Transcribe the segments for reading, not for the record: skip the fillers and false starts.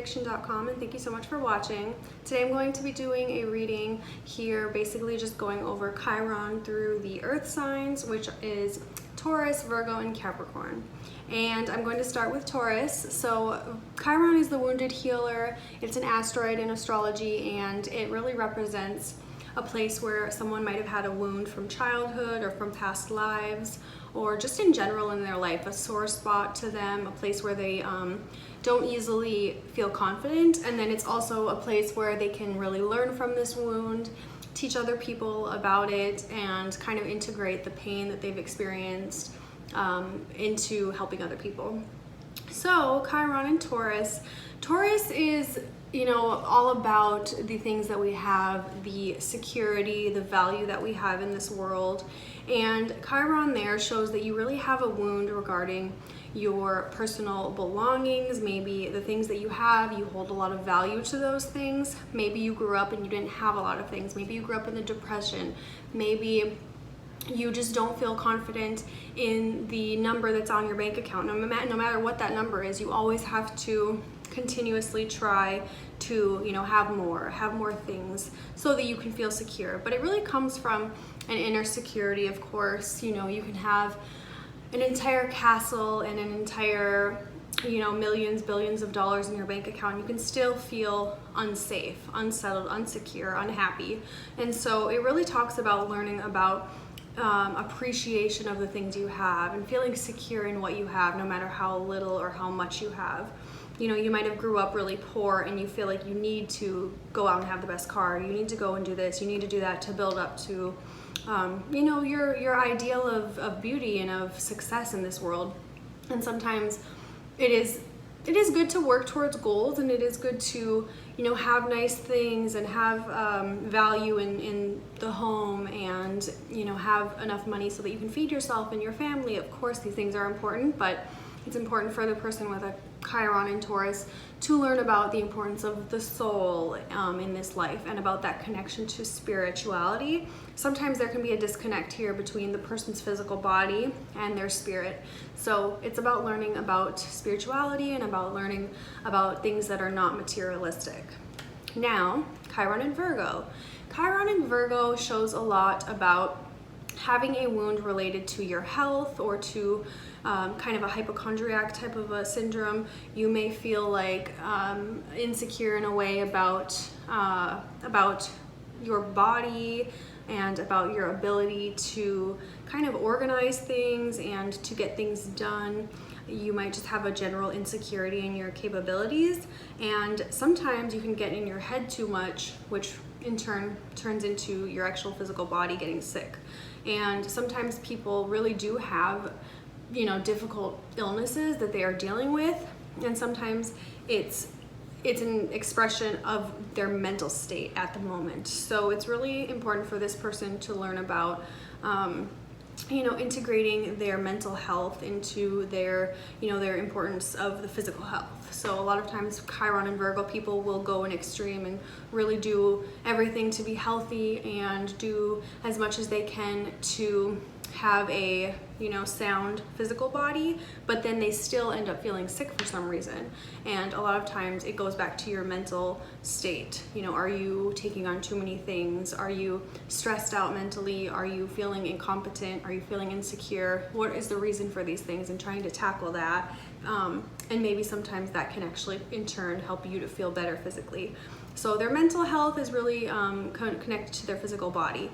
TaurusPrediction.com, and thank you so much for watching. Today I'm going to be doing a reading here, basically just going over Chiron through the earth signs, which is Taurus, Virgo, and Capricorn. And I'm going to start with Taurus. So Chiron is the wounded healer. It's an asteroid in astrology, and it really represents a place where someone might have had a wound from childhood or from past lives, or just in general in their life, a sore spot to them, a place where they don't easily feel confident. And then it's also a place where they can really learn from this wound, teach other people about it, and kind of integrate the pain that they've experienced into helping other people. So Chiron and Taurus. Taurus is, all about the things that we have, the security, the value that we have in this world. And Chiron there shows that you really have a wound regarding your personal belongings, maybe the things that you have, you hold a lot of value to those things. Maybe you grew up and you didn't have a lot of things. Maybe you grew up in the Depression. Maybe you just don't feel confident in the number that's on your bank account. No matter what that number is, you always have to continuously try to have more things so that you can feel secure. But it really comes from an inner security. Of course, you can have an entire castle and an entire millions, billions of dollars in your bank account. You can still feel unsafe, unsettled, unsecure, unhappy. And so it really talks about learning about appreciation of the things you have and feeling secure in what you have, no matter how little or how much you have. You might have grew up really poor and you feel like you need to go out and have the best car. You need to go and do this. You need to do that to build up to, your ideal of beauty and of success in this world. And sometimes it is good to work towards goals, and it is good to, have nice things and have value in the home, and, have enough money so that you can feed yourself and your family. Of course, these things are important, but it's important for the person with a Chiron and Taurus to learn about the importance of the soul in this life, and about that connection to spirituality. Sometimes there can be a disconnect here between the person's physical body and their spirit. So it's about learning about spirituality and about learning about things that are not materialistic. Now, Chiron and Virgo. Chiron and Virgo shows a lot having a wound related to your health, or to kind of a hypochondriac type of a syndrome. You may feel like insecure in a way about your body and about your ability to kind of organize things and to get things done. You might just have a general insecurity in your capabilities, and sometimes you can get in your head too much, which in turn turns into your actual physical body getting sick. And sometimes people really do have difficult illnesses that they are dealing with, and sometimes it's an expression of their mental state at the moment. So it's really important for this person to learn about integrating their mental health into their importance of the physical health. So a lot of times Chiron and Virgo people will go an extreme and really do everything to be healthy and do as much as they can to have a sound physical body, but then they still end up feeling sick for some reason. And a lot of times it goes back to your mental state. Are you taking on too many things? Are you stressed out mentally? Are you feeling incompetent? Are you feeling insecure? What is the reason for these things? And trying to tackle that. And maybe sometimes that can actually in turn help you to feel better physically. So their mental health is really connected to their physical body.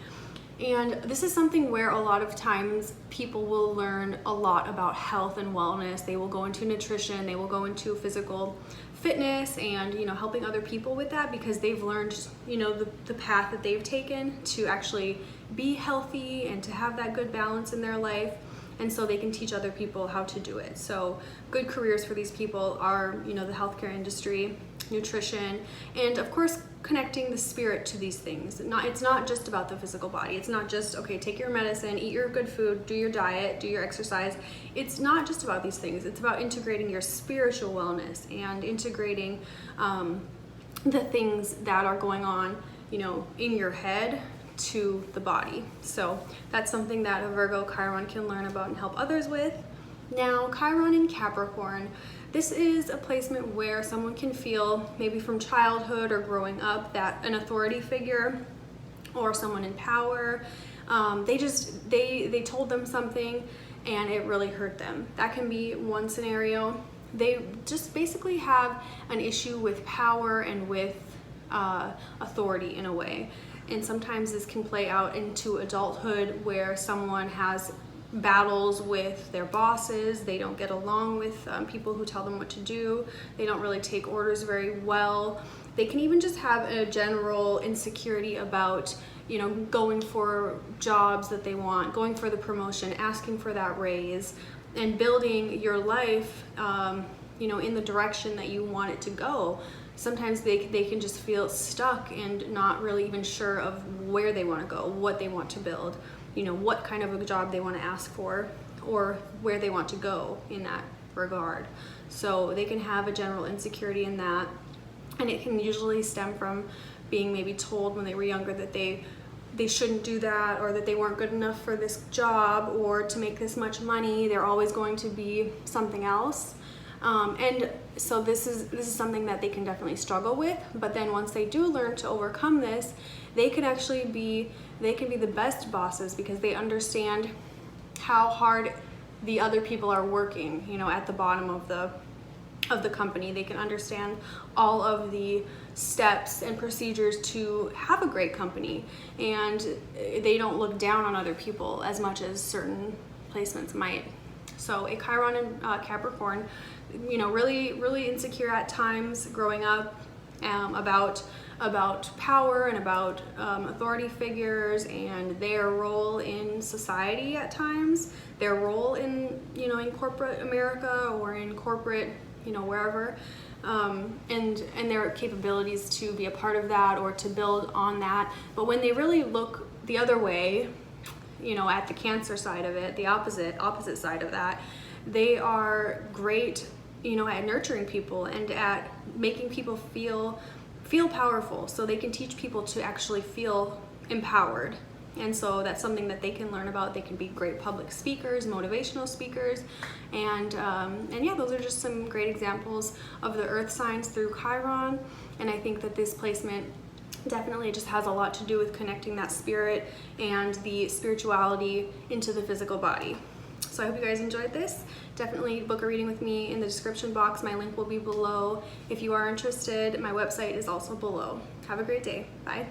And this is something where a lot of times people will learn a lot about health and wellness. They will go into nutrition, they will go into physical fitness, and helping other people with that, because they've learned the path that they've taken to actually be healthy and to have that good balance in their life. And so they can teach other people how to do it. So good careers for these people are the healthcare industry, nutrition, and of course connecting the spirit to these things. It's not just about the physical body. It's not just, okay, take your medicine, eat your good food, do your diet, do your exercise. It's not just about these things. It's about integrating your spiritual wellness and integrating the things that are going on, in your head to the body. So that's something that a Virgo Chiron can learn about and help others with. Now, Chiron and Capricorn. this is a placement where someone can feel, maybe from childhood or growing up, that an authority figure or someone in power, they told them something and it really hurt them. That can be one scenario. They just basically have an issue with power and with authority in a way. And sometimes this can play out into adulthood where someone has battles with their bosses. They don't get along with people who tell them what to do. They don't really take orders very well. They can even just have a general insecurity about, you know, going for jobs that they want, going for the promotion, asking for that raise, and building your life, you know, in the direction that you want it to go. Sometimes they can just feel stuck and not really even sure of where they want to go, what they want to build, you know, what kind of a job they want to ask for, or where they want to go in that regard. So they can have a general insecurity in that, and it can usually stem from being maybe told when they were younger that they shouldn't do that, or that they weren't good enough for this job, or to make this much money they're always going to be something else. And so this is something that they can definitely struggle with. But then once they do learn to overcome this, they can be the best bosses, because they understand how hard the other people are working, you know, at the bottom of the company. They can understand all of the steps and procedures to have a great company, and they don't look down on other people as much as certain placements might. So a Chiron and Capricorn, you know, really insecure at times growing up, about power and about authority figures and their role in society at times, their role in, you know, in corporate America or in corporate, you know, wherever, and their capabilities to be a part of that or to build on that. But when they really look the other way, you know, at the Cancer side of it, the opposite side of that, they are great, you know, at nurturing people and at making people feel powerful, so they can teach people to actually feel empowered. And so that's something that they can learn about. They can be great public speakers, motivational speakers, and yeah, those are just some great examples of the earth signs through Chiron. And I think that this placement definitely just has a lot to do with connecting that spirit and the spirituality into the physical body. So I hope you guys enjoyed this. Definitely book a reading with me in the description box. My link will be below. If you are interested, my website is also below. Have a great day. Bye.